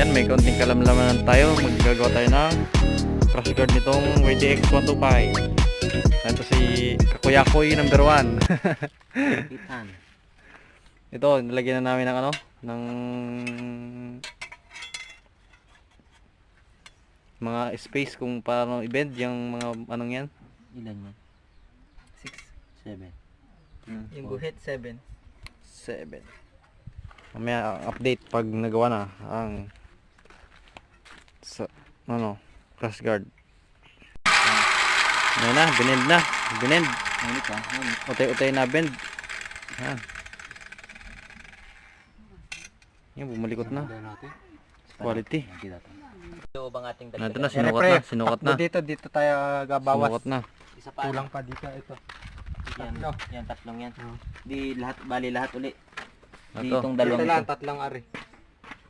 Yan, may konting kalamlaman tayo. Maggagawa tayo ng crash guard nitong YDX125. Ito si Kakuyakoy number 1. Ito, nilagyan na namin ng ano, ng mga space kung paano i-bend yung mga anong yan. Ilan yan? 6, 7. Yung guhit 7. 7. Mamaya update pag nagawa na ang sa ano, crash guard. Ayan na, binend na. Binend. Ngunit ha? Ngunit. Utay-utay na bend. Yan. Yan, bumalikot na. Quality. Ito bang ating Ito na, sinukat na. Sinukat na. Dito tayo gabawas. Sinukat na. Isa pa. Kulang pa dito ito. Yan, Tatlo. yan tatlong yan. Di lahat, bali lahat uli. Di Ito. itong Dito dalawang lang, ito. tatlong ari.